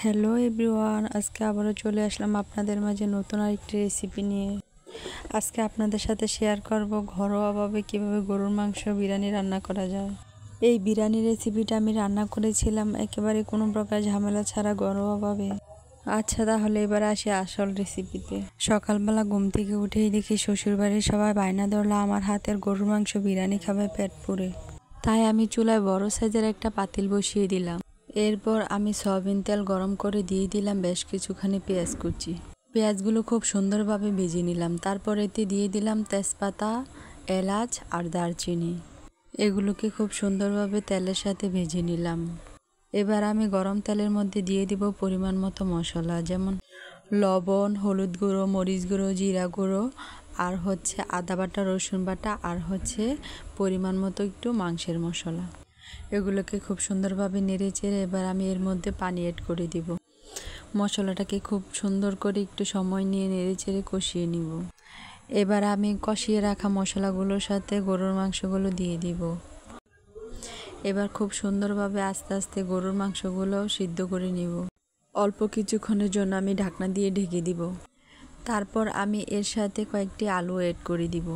Hello everyone, আজকে আবারও চলে আসলাম আপনাদের মাঝে নতুন আরেকটি রেসিপি নিয়ে। আজকে আপনাদের সাথে শেয়ার করব ঘরোয়াভাবে কিভাবে গরুর মাংস বিরিয়ানি রান্না করা যায়। এই বিরিয়ানি রেসিপিটা আমি রান্না করেছিলাম একেবারে কোনো প্রকার ঝামেলা ছাড়া ঘরোয়াভাবে। আচ্ছা, তাহলে এবার আসি আসল রেসিপিতে। সকালবেলা ঘুম থেকে উঠেই দেখি শ্বশুরবাড়ির সবাই বায়না ধরলো আমার হাতের গরুর মাংস বিরিয়ানি খাবে পেট পুরে। তাই আমি চুলায় বড় সাইজের একটা পাতিল বসিয়ে দিলাম। এরপর আমি সয়াবিন তেল গরম করে দিয়ে দিলাম বেশ কিছুখানি পেঁয়াজ কুচি। পেঁয়াজগুলো খুব সুন্দরভাবে ভেজে নিলাম। তারপর এতে দিয়ে দিলাম তেজপাতা, এলাচ আর দারচিনি। এগুলোকে খুব সুন্দরভাবে তেলের সাথে ভেজে নিলাম। এবার আমি গরম তেলের মধ্যে দিয়ে দিব পরিমাণ মতো মশলা, যেমন লবণ, হলুদ গুঁড়ো, মরিচ গুঁড়ো, জিরা গুঁড়ো, আর আদা বাটা, রসুন বাটা, আর পরিমাণ মতো একটু মাংসের মশলা। এগুলোকে খুব সুন্দরভাবে নেড়ে চেড়ে এবার আমি এর মধ্যে পানি অ্যাড করে দিব। মশলাটাকে খুব সুন্দর করে একটু সময় নিয়ে নেড়ে চেড়ে কষিয়ে নিব। এবার আমি কষিয়ে রাখা মশলাগুলোর সাথে গরুর মাংসগুলো দিয়ে দিব। এবার খুব সুন্দরভাবে আস্তে আস্তে গরুর মাংসগুলো সিদ্ধ করে নিব। অল্প কিছুক্ষণের জন্য আমি ঢাকনা দিয়ে ঢেকে দিব। তারপর আমি এর সাথে কয়েকটি আলু অ্যাড করে দিব।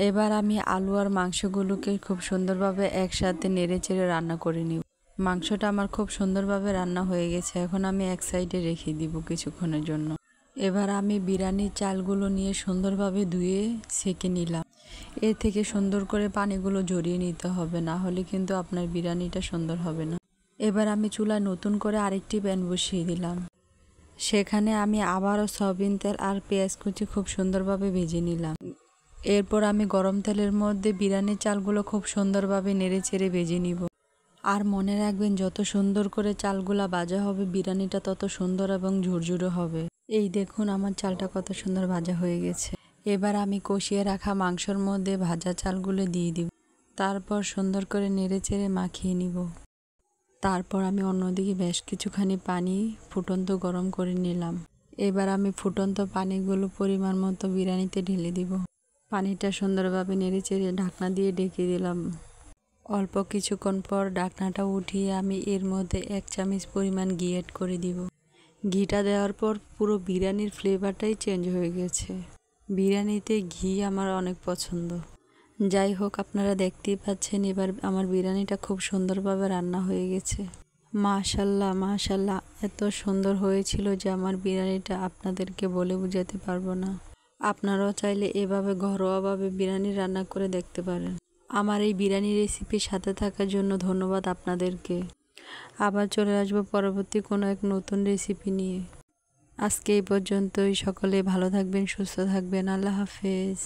এবার আমি আলু আর মাংসগুলোকে খুব সুন্দরভাবে একসাথে নেড়ে চেড়ে রান্না করে নিব। মাংসটা আমার খুব সুন্দরভাবে রান্না হয়ে গেছে। এখন আমি এক সাইডে রেখে দিব কিছুক্ষণের জন্য। এবার আমি বিরিয়ানির চালগুলো নিয়ে সুন্দরভাবে ধুয়ে সেঁকে নিলাম। এর থেকে সুন্দর করে পানিগুলো ঝরিয়ে নিতে হবে, না হলে কিন্তু আপনার বিরিয়ানিটা সুন্দর হবে না। এবার আমি চুলায় নতুন করে আরেকটি প্যান বসিয়ে দিলাম। সেখানে আমি আবারও সয়াবিন তেল আর পেঁয়াজ কুচি খুব সুন্দরভাবে ভেজে নিলাম। এরপর আমি গরম তেলের মধ্যে বিরিয়ানির চালগুলো খুব সুন্দরভাবে নেড়ে চেড়ে ভেজে নিব। আর মনে রাখবেন, যত সুন্দর করে চালগুলা ভাজা হবে বিরিয়ানিটা তত সুন্দর এবং ঝুরঝুরে হবে। এই দেখুন আমার চালটা কত সুন্দর ভাজা হয়ে গেছে। এবার আমি কষিয়ে রাখা মাংসের মধ্যে ভাজা চালগুলো দিয়ে দিব। তারপর সুন্দর করে নেড়ে চেড়ে মাখিয়ে নিব। তারপর আমি অন্যদিকে বেশ কিছুখানি পানি ফুটন্ত গরম করে নিলাম। এবার আমি ফুটন্ত পানিগুলো পরিমাণ মতো বিরিয়ানিতে ঢেলে দিব। পানিটা সুন্দরভাবে নেড়ে চেড়ে ঢাকনা দিয়ে ঢেকে দিলাম। অল্প কিছুক্ষণ পর ঢাকনাটা উঠিয়ে আমি এর মধ্যে 1 চামচ পরিমাণ ঘি অ্যাড করে দিব। ঘিটা দেওয়ার পর পুরো বিরিয়ানির ফ্লেভারটাই চেঞ্জ হয়ে গেছে। বিরিয়ানিতে ঘি আমার অনেক পছন্দ। যাই হোক, আপনারা দেখতেই পাচ্ছেন এবার আমার বিরিয়ানিটা খুব সুন্দরভাবে রান্না হয়ে গেছে। মাশাল্লাহ মাশাল্লাহ, এত সুন্দর হয়েছিল যে আমার বিরিয়ানিটা আপনাদেরকে বলে বোঝাতে পারবো না। আপনারাও চাইলে এভাবে ঘরোয়াভাবে বিরিয়ানি রান্না করে দেখতে পারেন। আমার এই বিরিয়ানি রেসিপির সাথে থাকার জন্য ধন্যবাদ আপনাদেরকে। আবার চলে আসবো পরবর্তী কোনো এক নতুন রেসিপি নিয়ে। আজকে এই পর্যন্তই। সকলে ভালো থাকবেন, সুস্থ থাকবেন। আল্লাহ হাফেজ।